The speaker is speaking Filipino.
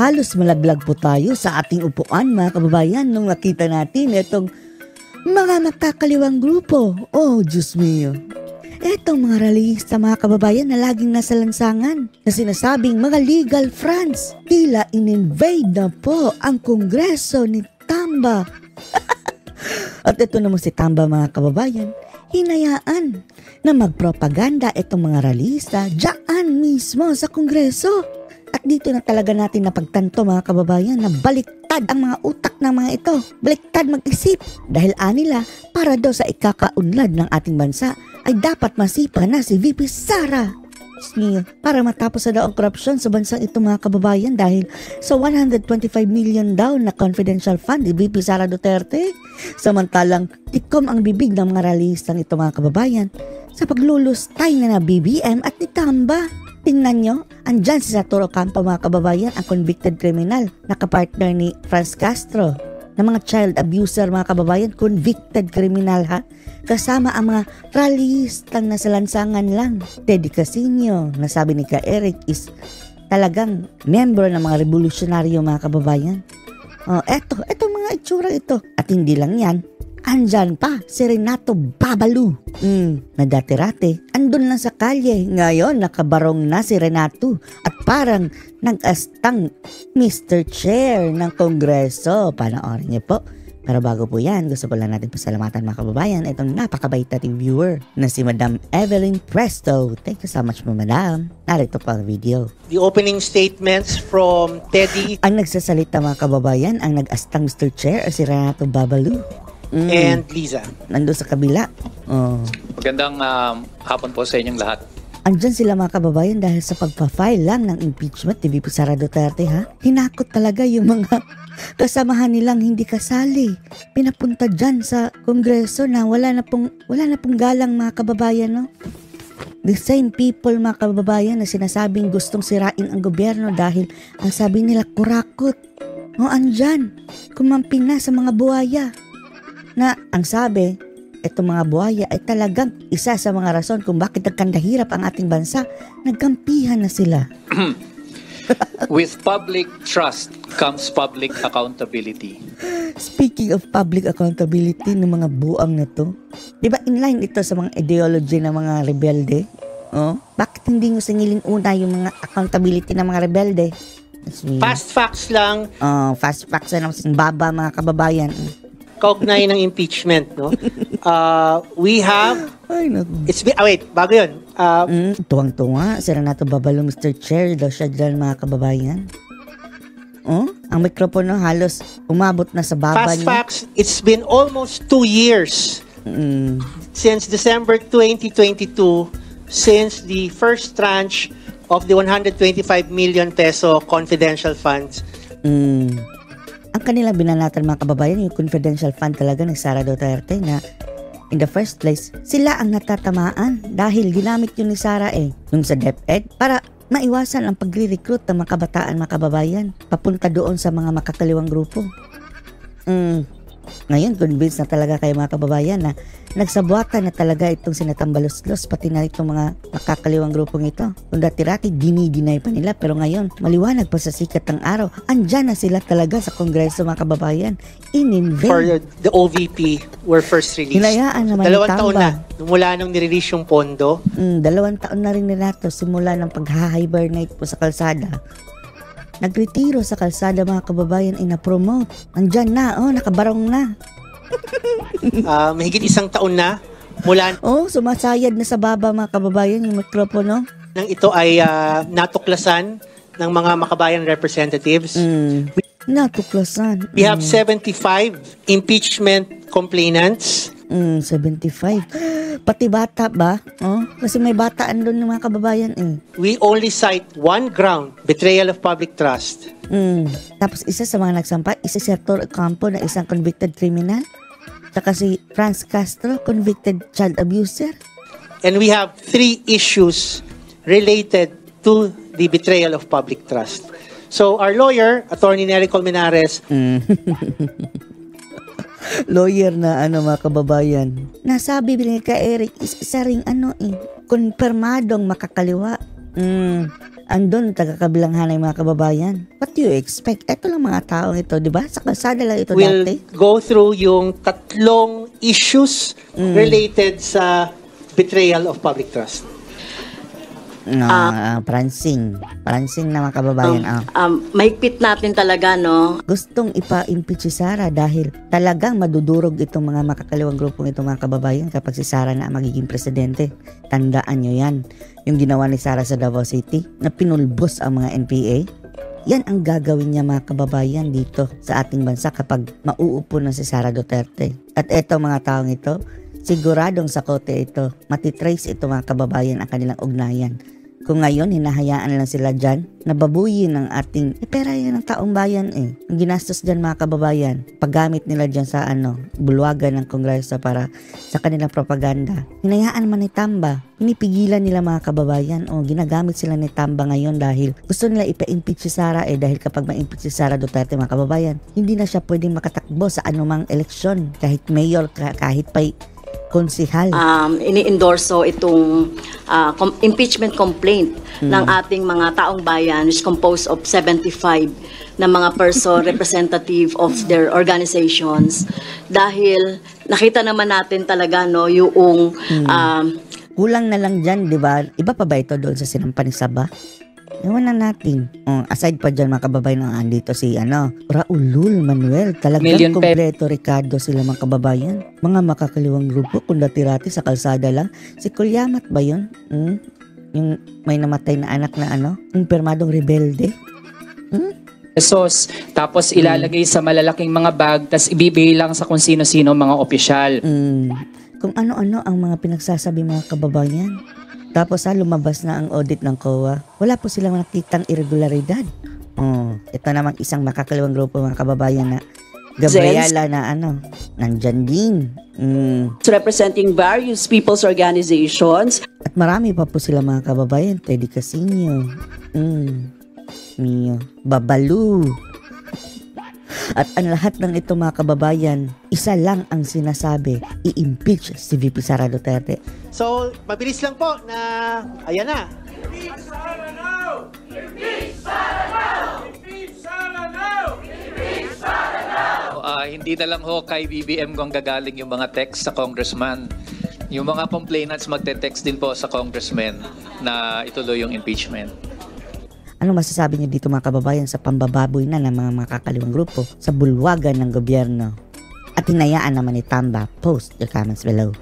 halos malaglag po tayo sa ating upuan mga kababayan nung nakita natin itong mga makakaliwang grupo. Oh, Diyos mio. Etong mga rallyista mga kababayan na laging nasa lansangan na sinasabing mga legal fronts. Tila in-invade na po ang Kongreso ni Tamba. At ito naman si Tamba mga kababayan, hinayaan na magpropaganda itong mga rallyista dyan mismo sa Kongreso. At dito na talaga natin napagtanto mga kababayan na baliktad ang mga utak ng mga ito. Baliktad mag-isip dahil anila para daw sa ikakaunlad ng ating bansa ay dapat masipa na si VP Sara para matapos na daw ang korupsyon sa bansang ito mga kababayan dahil sa 125 million daw na confidential fund ni VP Sara Duterte. Samantalang tikom ang bibig ng mga rallyistang ito mga kababayan sa paglulustay na BBM at ni Tamba. Tingnan nyo, andyan si Saturo Campo mga kababayan, ang convicted criminal na kapartner ni Franz Castro na mga child abuser mga kababayan, convicted criminal ha. Kasama ang mga rallyistang nasa lansangan lang. Teddy Casino, nasabi ni Ka Eric, is talagang member ng mga revolusyonaryo mga kababayan. Oh, eto mga itsura ito. At hindi lang yan, andyan pa si Renato Babalu na dati-rate andun lang sa kalye. Ngayon nakabarong na si Renato at parang nag-astang Mr. Chair ng Kongreso. Panoorin niyo po. Pero bago po yan, gusto po lang natin pasalamatan mga kababayan itong napakabait nating viewer na si Madam Evelyn Presto. Thank you so much po, Madam. Narito po ang video. The opening statements from Teddy. Ang nagsasalita mga kababayan, ang nag-astang Mr. Chair si Renato Babalu. And Liza. Nandun sa kabila. Oh. Magandang hapon po sa inyong lahat. Andyan sila mga kababayan dahil sa pagpa-file lang ng impeachment ni VP Sara Duterte ha. Hinakot talaga yung mga kasamahan nilang hindi kasali. Pinapunta dyan sa Kongreso na wala na pong galang mga kababayan no. The same people mga kababayan na sinasabing gustong sirain ang gobyerno dahil ang sabi nila kurakot. O andyan, kumampi na sa mga buhaya. Na ang sabi, itong mga buhaya ay talagang isa sa mga rason kung bakit nagkandahirap ang ating bansa. Nagkampihan na sila. With public trust comes public accountability. Speaking of public accountability ng mga buang na to, di ba inline ito sa mga ideology ng mga rebelde? Oh, bakit hindi nyo singilin una yung mga accountability ng mga rebelde? Fast facts lang. Fast facts na ng baba mga kababayan. Kaugnay ng impeachment, no? We have... It's been... wait, bago yun. Tuwang-tuwa. Si Renato Babalu, Mr. Chair, daw siya dyan mga kababayan. Oh, ang mikropono halos umabot na sa baba Fast niya. facts, it's been almost 2 years since December 2022, since the first tranche of the 125 million peso confidential funds. Ang kanilang binanatan mga kababayan, yung confidential fund talaga ng Sara Duterte na in the first place, sila ang natatamaan dahil ginamit yun ni Sara yung sa DepEd para maiwasan ang pagre-recruit ng mga kabataan mga kababayan papunta doon sa mga makakaliwang grupo. Ngayon, convinced na talaga kayo mga kababayan na nagsabuatan na talaga itong sinatambalos-los pati na itong mga makakaliwang grupong ito. Kung dati-rati, dini-deny pa nila pero ngayon, maliwanag pa sa sikat ng araw, andyan na sila talaga sa Kongreso mga kababayan. In-invade. For the OVP were first released. Hinayaan naman 2 taon na mula nung nirelease yung pondo. 2 taon na rin nila ito simula ng pag-hibernate po sa kalsada. Nagretiro sa kalsada mga kababayan ay na-promote. Andyan na, nakabarong na. Mahigit 1 taon na mula sumasayad na sa baba mga kababayan yung mikropono. Nang ito ay natuklasan ng mga makabayan representatives. Natuklasan. We have 75 impeachment complainants. 75. Pati bata ba? Kasi may bataan doon ng mga kababayan We only cite one ground, betrayal of public trust. Tapos isa sa mga nagsampa, isa si Saturo Campo na isang convicted criminal. Saka si Franz Castro, convicted child abuser. And we have 3 issues related to the betrayal of public trust. So our lawyer, Attorney Nery Colmenares, lawyer na mga kababayan. Nasabi ni Ka Eric, isa ring konpermadong makakaliwa. andun taga-kabilang hanay mga kababayan. What do you expect? Ito lang mga taong ito, di ba? Sa kalsada lang ito We'll dati. go through yung tatlong issues related sa betrayal of public trust. Pransing na mga kababayan. Mahigpit natin talaga, no? Gustong ipa-impeach si Sara dahil talagang madudurog itong mga makakaliwang grupong itong mga kababayan kapag si Sara na ang magiging presidente. Tandaan nyo yan. Yung ginawa ni Sara sa Davao City na pinulbos ang mga NPA. Yan ang gagawin niya mga kababayan dito sa ating bansa kapag mauupo na si Sara Duterte. At eto mga taong ito, siguradong sa kote ito, matitrace ito mga kababayan ang kanilang ugnayan. Kung ngayon, hinahayaan lang sila dyan, nababuyin ng ating, pera yan ng taong bayan Ang ginastos dyan mga kababayan, paggamit nila dyan sa bulwagan ng Kongreso para sa kanilang propaganda. Hinayaan man ni Tamba, pinipigilan nila mga kababayan ginagamit sila ni Tamba ngayon dahil gusto nila ipa-impeach si Sara dahil kapag ma-impeach si Sara Duterte mga kababayan, hindi na siya pwedeng makatakbo sa anumang eleksyon, kahit mayor, kahit pa konsihal. Ini-endorso itong impeachment complaint ng ating mga taong bayan, is composed of 75 na mga person representative of their organizations. Dahil nakita naman natin talaga yung kulang na lang dyan, di ba? Iba pa ba ito doon sa sinampan ni Saba? Ewan na natin. Aside pa dyan mga kababayan, andito si Raulul Manuel. Talagang kompleto Ricardo sila mga kababayan. Mga makakaliwang grupo kung dati-rati sa kalsada lang. Si Kulyamat ba yun? Yung may namatay na anak na permadong rebelde. Pesos, tapos ilalagay sa malalaking mga bag, tapos ibibigay lang sa kung sino-sino mga opisyal. Kung ano-ano ang mga pinagsasabi mga kababayan. Tapos lumabas na ang audit ng COA. Wala po silang nakitang irregularidad. Ito namang isang makakaliwang grupo mga kababayan na Gabriela na nandyan din. Representing various people's organizations. At marami pa po sila mga kababayan. Teddy Casino. Mio. Babalu. At ang lahat ng ito mga kababayan, isa lang ang sinasabi, i-impeach si VP Sara Duterte. So, mabilis lang po na, ayan na. Impeach Sara now! Impeach Sara now! Impeach Sara now! Impeach Sara now! Hindi na lang kay BBM kung gagaling yung mga text sa congressman. Yung mga complainants magte-text din po sa congressman na ituloy yung impeachment. Ano masasabi niyo dito mga kababayan sa pambababoy na ng mga makakaliwang grupo sa bulwagan ng gobyerno? At hinayaan naman ni Tamba. Post your comments below.